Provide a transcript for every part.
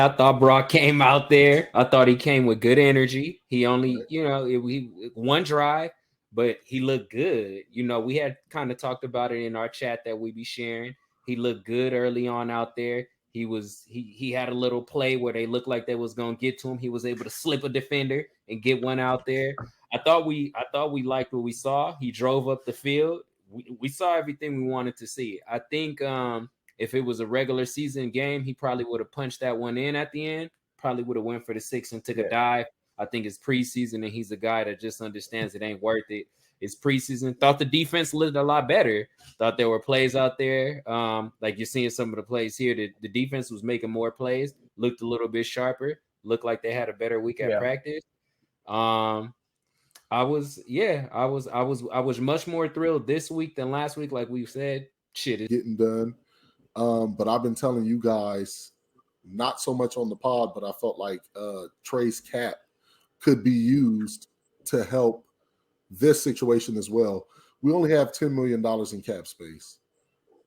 I thought Brock came out there. I thought he came with good energy. He only, one drive, but he looked good. We had kind of talked about it in our chat that we be sharing. He looked good early on out there. He had a little play where they looked like they was gonna get to him. He was able to slip a defender and get one out there. I thought we liked what we saw. He drove up the field. We saw everything we wanted to see. I think if it was a regular season game, he probably would have punched that one in at the end. Probably would have went for the 6 and took a dive. I think it's preseason, and he's a guy that just understands it ain't worth it. It's preseason. Thought the defense looked a lot better. Thought there were plays out there. Like you're seeing some of the plays here. The defense was making more plays. Looked a little bit sharper. Looked like they had a better week at practice. I was much more thrilled this week than last week. Like we've said, shit is getting done. But I've been telling you guys, not so much on the pod, but I felt like Trey's cap could be used to help this situation as well. We only have $10 million in cap space.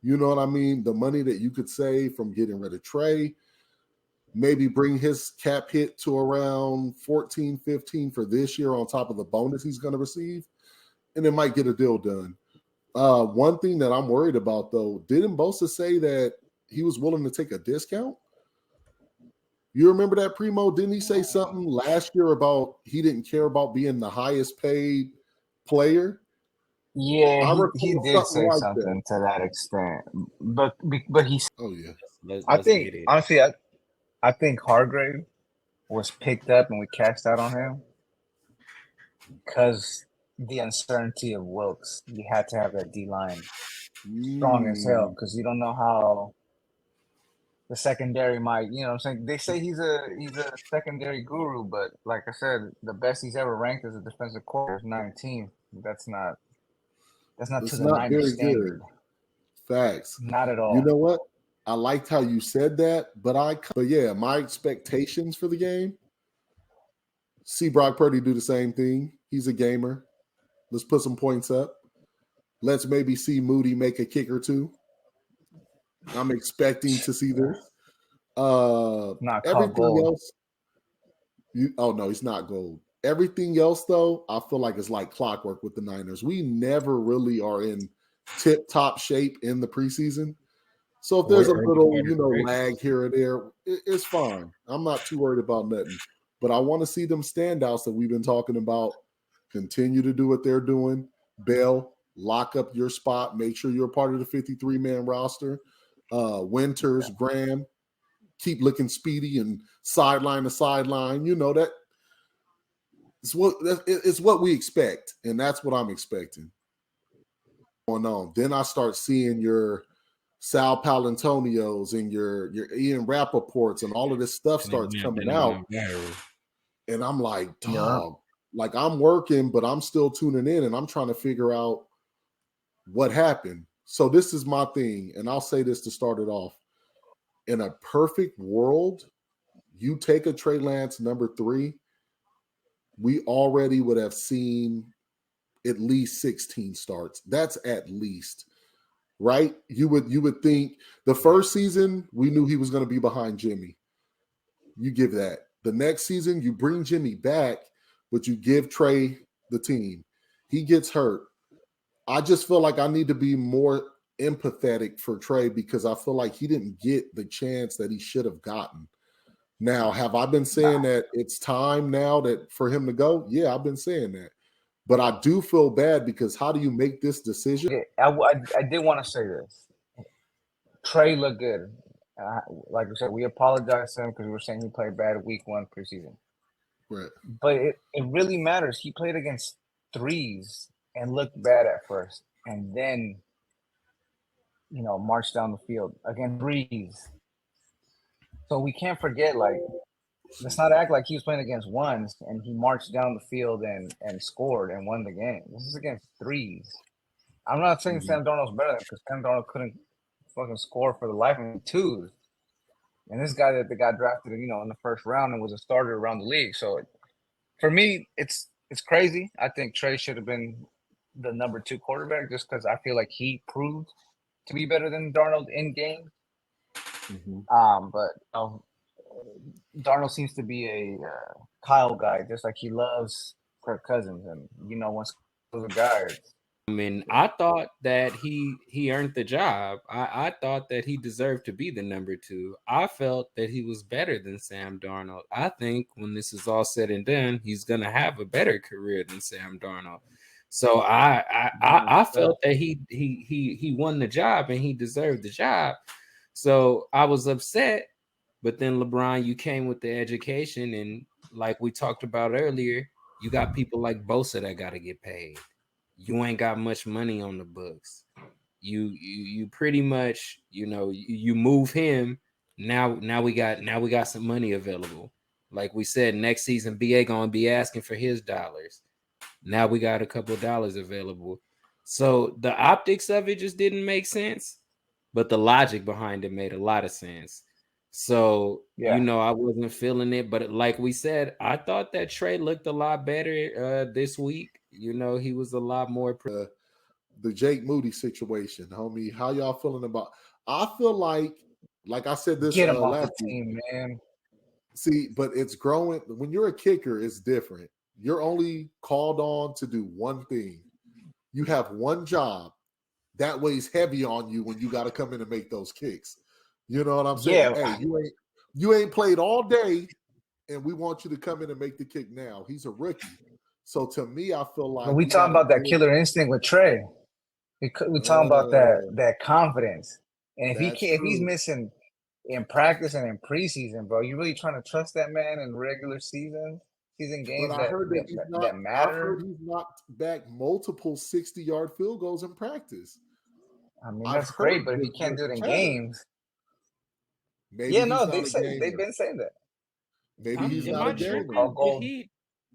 You know what I mean? The money that you could save from getting rid of Trey, maybe bring his cap hit to around 14, 15 for this year on top of the bonus he's going to receive, and it might get a deal done. One thing that I'm worried about, though, didn't Bosa say that he was willing to take a discount? You remember that, Primo? Didn't he say something last year about he didn't care about being the highest paid player? Yeah, he did say something to that extent. But he's. Oh yeah. I think honestly, I think Hargrave was picked up and we cashed out on him because the uncertainty of Wilkes. You had to have that D line strong as hell because you don't know how the secondary might. You know what I'm saying? They say he's a secondary guru, but like I said, the best he's ever ranked as a defensive coordinator is 19th. That's not to the 90 standard. Good. Facts. Not at all. You know what? I liked how you said that, but yeah, my expectations for the game. See Brock Purdy do the same thing. He's a gamer. Let's put some points up. Let's maybe see Moody make a kick or two. I'm expecting to see this. Not everything gold. else. No, he's not gold. Everything else, though, I feel like it's like clockwork with the Niners. We never really are in tip-top shape in the preseason. So if there's a little, lag here or there, it's fine. I'm not too worried about nothing. But I want to see them standouts that we've been talking about continue to do what they're doing. Bell, lock up your spot. Make sure you're a part of the 53-man roster. Winters, Graham, keep looking speedy and sideline to sideline. You know that. It's what we expect, and that's what I'm expecting. Going on. Then I start seeing your Sal Palantonios and your Ian Rappaports and all of this stuff starts coming out. And I'm like, dog, like I'm working, but I'm still tuning in and I'm trying to figure out what happened. So this is my thing, and I'll say this to start it off. In a perfect world, you take a Trey Lance number 3, we already would have seen at least 16 starts. That's at least, right? You would think the first season, we knew he was going to be behind Jimmy. You give that. The next season, you bring Jimmy back, but you give Trey the team. He gets hurt. I just feel like I need to be more empathetic for Trey because I feel like he didn't get the chance that he should have gotten. Now, have I been saying that it's time now that for him to go? Yeah, I've been saying that. But I do feel bad because how do you make this decision? I did want to say this. Trey looked good. Like we said, we apologize to him because we were saying he played bad week 1 preseason. Right. But it really matters. He played against 3s and looked bad at first. And then, marched down the field against 3s. So we can't forget, let's not act like he was playing against 1s and he marched down the field and scored and won the game. This is against 3s. I'm not saying Sam Darnold's better because Sam Darnold couldn't fucking score for the life of him 2s. And this guy that got drafted, in the first round and was a starter around the league. So for me, it's crazy. I think Trey should have been the number 2 quarterback just because I feel like he proved to be better than Darnold in game. But Darnold seems to be a Kyle guy, just like he loves Kirk Cousins, and once those guys. I mean, I thought that he earned the job. I thought that he deserved to be the number 2. I felt that he was better than Sam Darnold. I think when this is all said and done, he's gonna have a better career than Sam Darnold. So I felt that he won the job and he deserved the job. So I was upset, but then LeBron, you came with the education, and like we talked about earlier, you got people like Bosa that got to get paid. You ain't got much money on the books. You pretty much, you move him. Now we got some money available. Like we said, next season BA gonna be asking for his dollars. Now we got a couple of dollars available. So the optics of it just didn't make sense, but the logic behind it made a lot of sense. So, I wasn't feeling it, but like we said, I thought that Trey looked a lot better this week. He was a lot more. The Jake Moody situation, homie. How y'all feeling about? I feel like I said this Get him off last the week, team, man. See, but it's growing. When you're a kicker, it's different. You're only called on to do one thing. You have one job that weighs heavy on you when you got to come in and make those kicks. You know what I'm saying? Yeah. Hey, you ain't played all day, and we want you to come in and make the kick now. He's a rookie. So to me, I feel like we talking about that killer instinct with Trey. We talking about that confidence. And if he's missing in practice and in preseason, bro, you really trying to trust that man in regular season games but I heard that matter? I heard he's knocked back multiple 60-yard field goals in practice. I mean, that's great, but if he can't do it in games, maybe they've been saying that. Maybe he's not a gamer.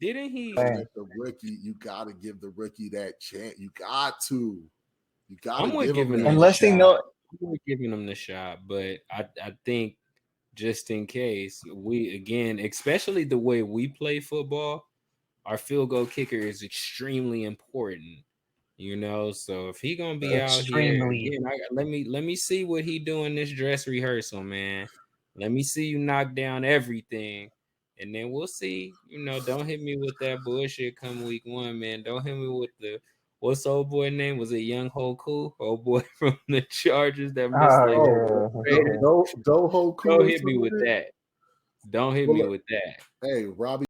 Didn't he? The rookie, you got to give the rookie that chance. You got to give him unless they know. I'm giving him the shot, but I think just in case especially the way we play football, our field goal kicker is extremely important. So if he gonna be out here again, let me see what he doing this dress rehearsal, man. Let me see you knock down everything, and then we'll see. Don't hit me with that bullshit come week 1, man. Don't hit me with the what's the old boy name? Was it Young Hoku? Old boy from the Chargers that missed Don't hit me with that. Don't hit me with that. Hey, Robbie.